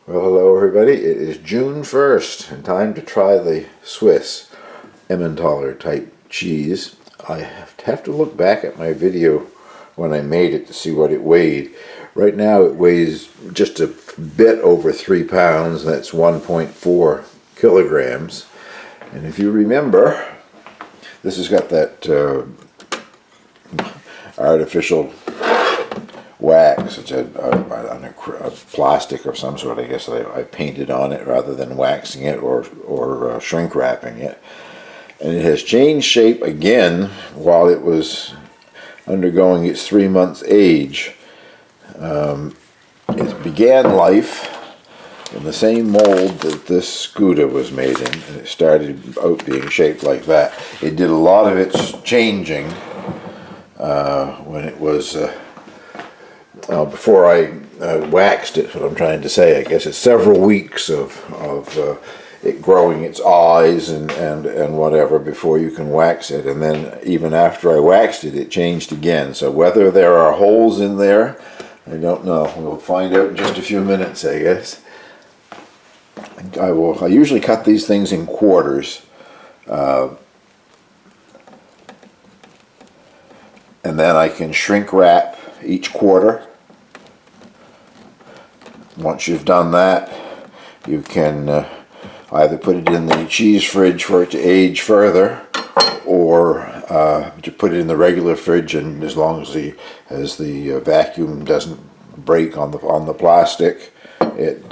Well, hello everybody. It is June 1st and time to try the Swiss Emmentaler type cheese. I have to look back at my video when I made it to see what it weighed. Right now it weighs just a bit over 3 pounds, that's 1.4 kilograms. And if you remember, this has got that artificial wax. It's a plastic of some sort, I guess, that I painted on it rather than waxing it or shrink wrapping it. And it has changed shape again while it was undergoing its 3 months age. It began life in the same mold that this Gouda was made in, and it started out being shaped like that. It did a lot of its changing when it was before I waxed it, what I'm trying to say. I guess it's several weeks of it growing its eyes and whatever before you can wax it. And then even after I waxed it, it changed again. So whether there are holes in there, I don't know. We'll find out in just a few minutes, I guess. I usually cut these things in quarters. And then I can shrink wrap each quarter. Once you've done that, you can either put it in the cheese fridge for it to age further, or you put it in the regular fridge, and as long as the vacuum doesn't break on the plastic, it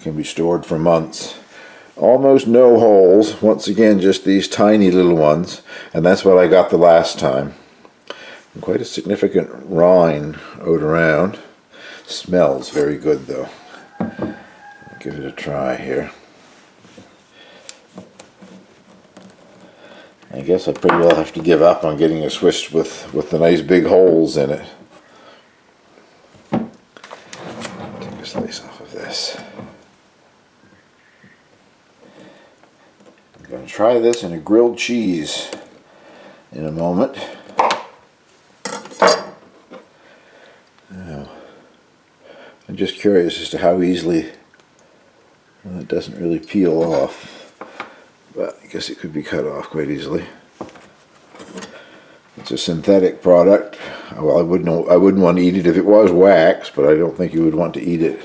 can be stored for months. Almost no holes. Once again, just these tiny little ones, and that's what I got the last time. And quite a significant rind out around. Smells very good though. Give it a try here. I guess I pretty well have to give up on getting a Swiss with the nice big holes in it. Take a slice off of this. I'm going to try this in a grilled cheese in a moment. Now, I'm just curious as to how easily it doesn't really peel off, but I guess it could be cut off quite easily. It's a synthetic product. Well, I wouldn't want to eat it if it was wax, but I don't think you would want to eat it.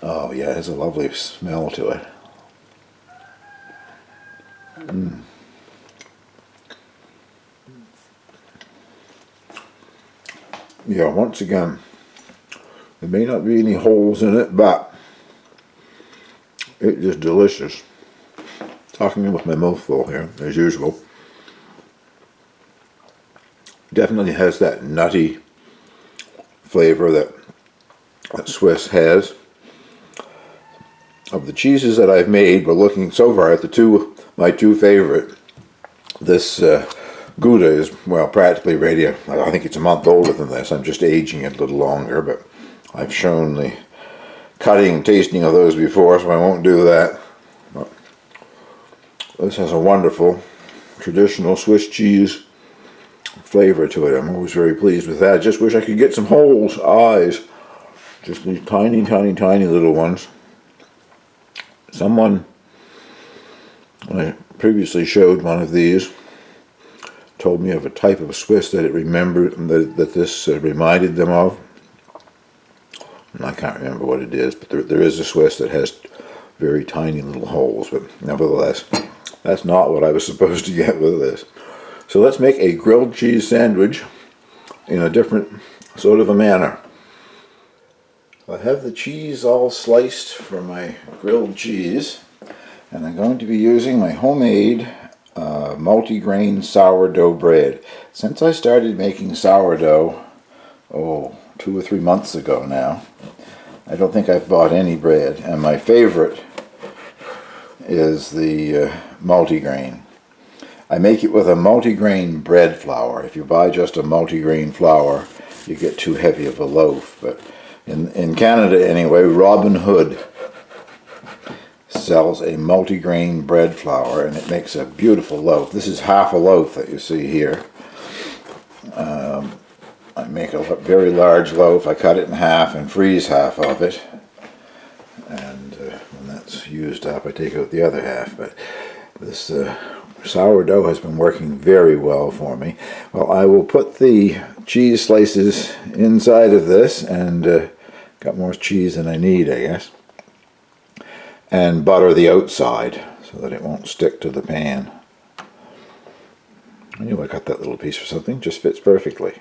Oh yeah, it has a lovely smell to it. Yeah, once again, there may not be any holes in it, but it is delicious. Talking with my mouth full here, as usual. Definitely has that nutty flavor that Swiss has. Of the cheeses that I've made, we're looking so far at my two favorite. This Gouda is, well, practically ready. I think it's a month older than this. I'm just aging it a little longer, but I've shown the cutting and tasting of those before, so I won't do that. But this has a wonderful traditional Swiss cheese flavor to it. I'm always very pleased with that. I just wish I could get some holes, eyes. Just these tiny, tiny, tiny little ones. Someone, I previously showed one of these, told me of a type of Swiss that it remembered, that this reminded them of. And I can't remember what it is, but there is a Swiss that has very tiny little holes, but nevertheless, that's not what I was supposed to get with this. So let's make a grilled cheese sandwich in a different sort of a manner. I have the cheese all sliced for my grilled cheese, and I'm going to be using my homemade multi-grain sourdough bread. Since I started making sourdough, 2 or 3 months ago now, I don't think I've bought any bread, and my favorite is the multi-grain. I make it with a multi-grain bread flour. If you buy just a multi-grain flour, you get too heavy of a loaf, but in Canada anyway, Robin Hood sells a multi-grain bread flour, and it makes a beautiful loaf. This is half a loaf that you see here. I make a very large loaf. I cut it in half and freeze half of it. And when that's used up, I take out the other half. But this sourdough has been working very well for me. Well, I will put the cheese slices inside of this, and got more cheese than I need, I guess. And butter the outside so that it won't stick to the pan. I knew I got that little piece for something, just fits perfectly.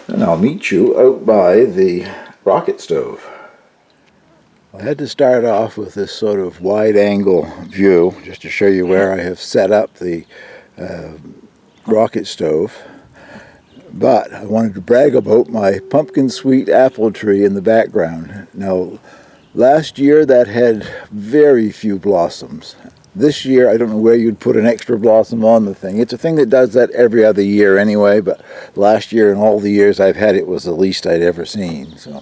And I'll meet you out by the rocket stove. I had to start off with this sort of wide angle view just to show you where I have set up the rocket stove. But I wanted to brag about my pumpkin sweet apple tree in the background. Now, last year that had very few blossoms. This year, I don't know where you'd put an extra blossom on the thing. It's a thing that does that every other year anyway, but last year and all the years I've had it was the least I'd ever seen. So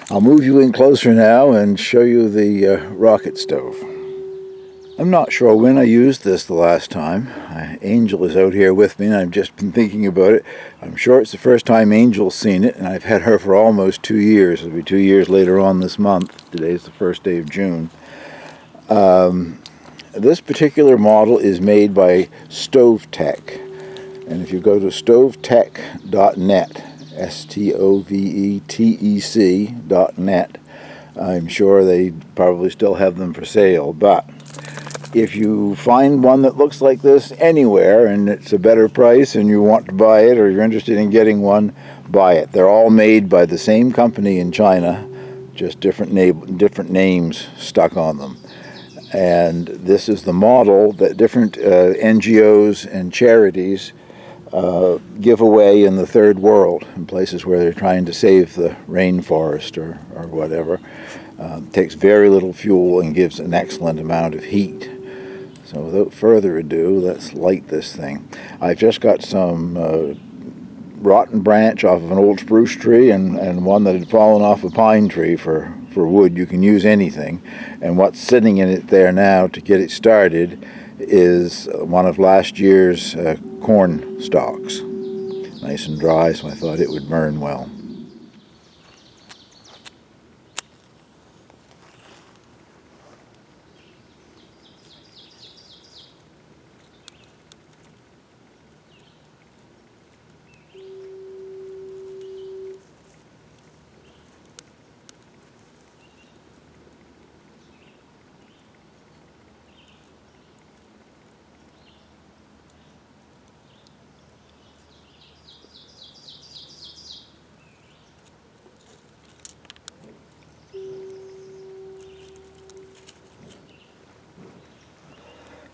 I'll move you in closer now and show you the rocket stove. I'm not sure when I used this the last time. Angel is out here with me and I've just been thinking about it. I'm sure it's the first time Angel's seen it, and I've had her for almost 2 years. It'll be 2 years later on this month. Today's the first day of June. This particular model is made by StoveTech, and if you go to stovetech.net, stovetec.net, I'm sure they probably still have them for sale. But if you find one that looks like this anywhere and it's a better price and you want to buy it, or you're interested in getting one, buy it. They're all made by the same company in China, just different names stuck on them. And this is the model that different NGOs and charities give away in the third world, in places where they're trying to save the rainforest or whatever. Takes very little fuel and gives an excellent amount of heat. So without further ado, let's light this thing. I've just got some rotten branch off of an old spruce tree and one that had fallen off a pine tree for wood. You can use anything. And what's sitting in it there now to get it started is one of last year's corn stalks. Nice and dry, so I thought it would burn well.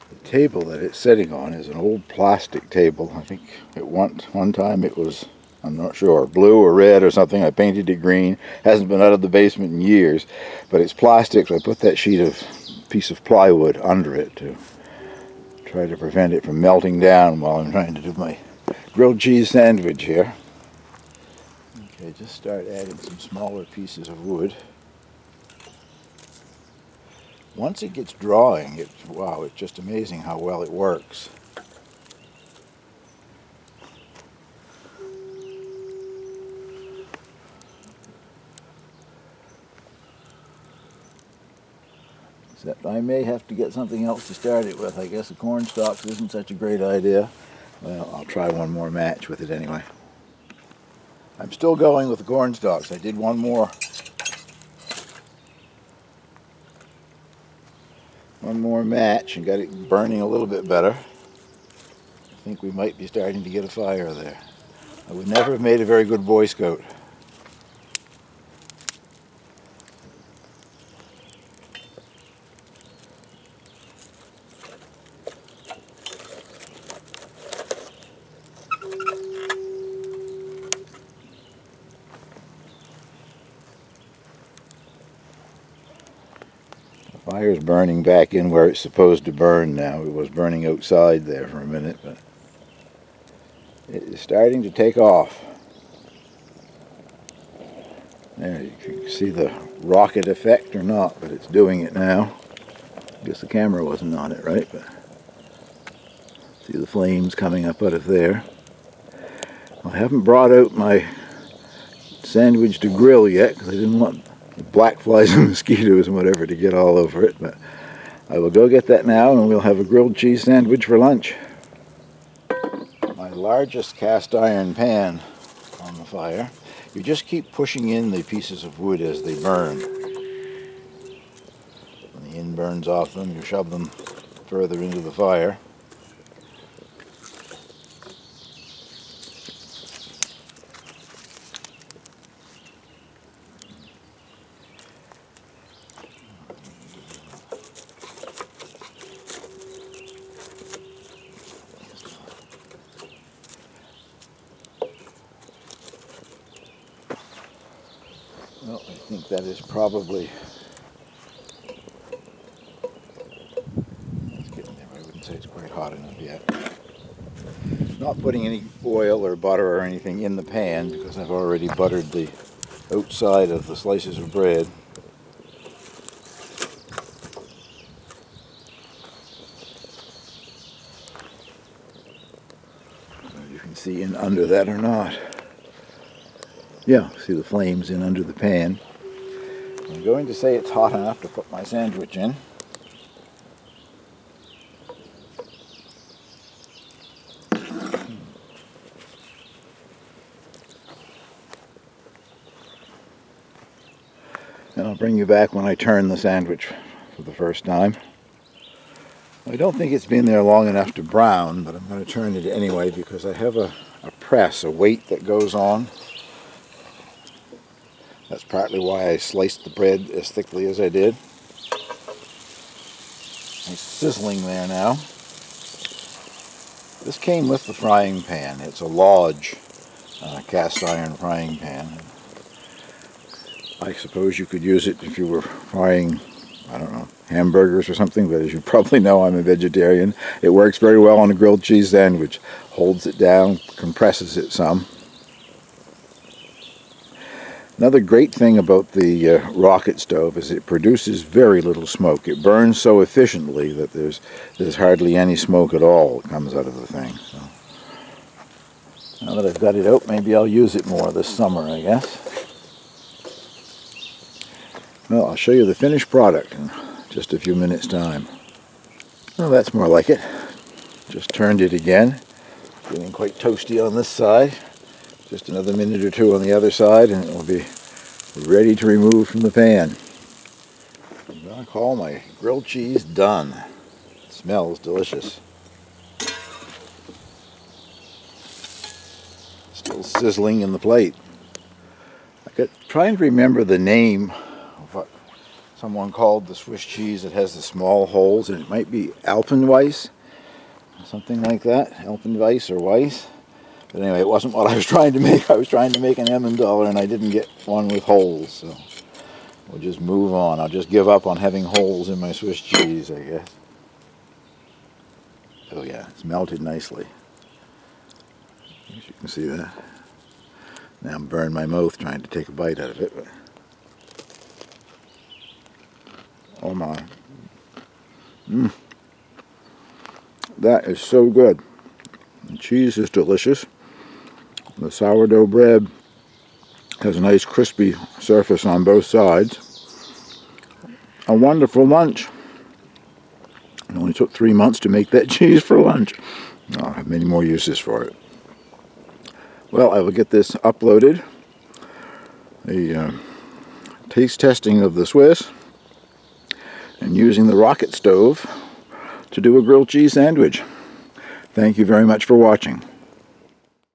The table that it's sitting on is an old plastic table. I think at one time it was, I'm not sure, blue or red or something. I painted it green. Hasn't been out of the basement in years, but it's plastic, so I put that piece of plywood under it to try to prevent it from melting down while I'm trying to do my grilled cheese sandwich here. Okay, just start adding some smaller pieces of wood. Once it gets drawing, wow, it's just amazing how well it works. Except I may have to get something else to start it with. I guess the corn stalks isn't such a great idea. Well, I'll try one more match with it anyway. I'm still going with the corn stalks. I did one more match and got it burning a little bit better. I think we might be starting to get a fire there. I would never have made a very good Boy Scout. The fire's burning back in where it's supposed to burn now. It was burning outside there for a minute, but it is starting to take off. There, you can see the rocket effect or not, but it's doing it now. I guess the camera wasn't on it, right? But see the flames coming up out of there. I haven't brought out my sandwich to grill yet because I didn't want black flies and mosquitoes and whatever to get all over it, but I will go get that now and we'll have a grilled cheese sandwich for lunch. My largest cast iron pan on the fire. You just keep pushing in the pieces of wood as they burn. When the end burns off them, you shove them further into the fire. Well, I think that is probably, it's getting there, but I wouldn't say it's quite hot enough yet. Not putting any oil or butter or anything in the pan because I've already buttered the outside of the slices of bread. You can see in under that or not. Yeah, see the flames in under the pan. I'm going to say it's hot enough to put my sandwich in. And I'll bring you back when I turn the sandwich for the first time. I don't think it's been there long enough to brown, but I'm going to turn it anyway because I have a press, a weight that goes on. That's partly why I sliced the bread as thickly as I did. It's sizzling there now. This came with the frying pan. It's a Lodge cast iron frying pan. I suppose you could use it if you were frying, I don't know, hamburgers or something, but as you probably know, I'm a vegetarian. It works very well on a grilled cheese sandwich. Holds it down, compresses it some. Another great thing about the rocket stove is it produces very little smoke. It burns so efficiently that there's hardly any smoke at all that comes out of the thing. So, now that I've got it out, maybe I'll use it more this summer, I guess. Well, I'll show you the finished product in just a few minutes' time. Well, that's more like it. Just turned it again. Getting quite toasty on this side. Just another minute or two on the other side and it will be ready to remove from the pan. I'm going to call my grilled cheese done. It smells delicious. Still sizzling in the plate. I kept trying to remember the name of what someone called the Swiss cheese that has the small holes, and it might be Alpenweiss, something like that. Alpenweiss or Weiss. But anyway, it wasn't what I was trying to make. I was trying to make an Emmentaler and I didn't get one with holes. So we'll just move on. I'll just give up on having holes in my Swiss cheese, I guess. Oh yeah, it's melted nicely. As you can see that. Now I'm burning my mouth trying to take a bite out of it. But oh my. That is so good. The cheese is delicious. The sourdough bread has a nice crispy surface on both sides. A wonderful lunch. It only took 3 months to make that cheese for lunch. I'll have many more uses for it. Well, I will get this uploaded. The taste testing of the Swiss and using the rocket stove to do a grilled cheese sandwich. Thank you very much for watching.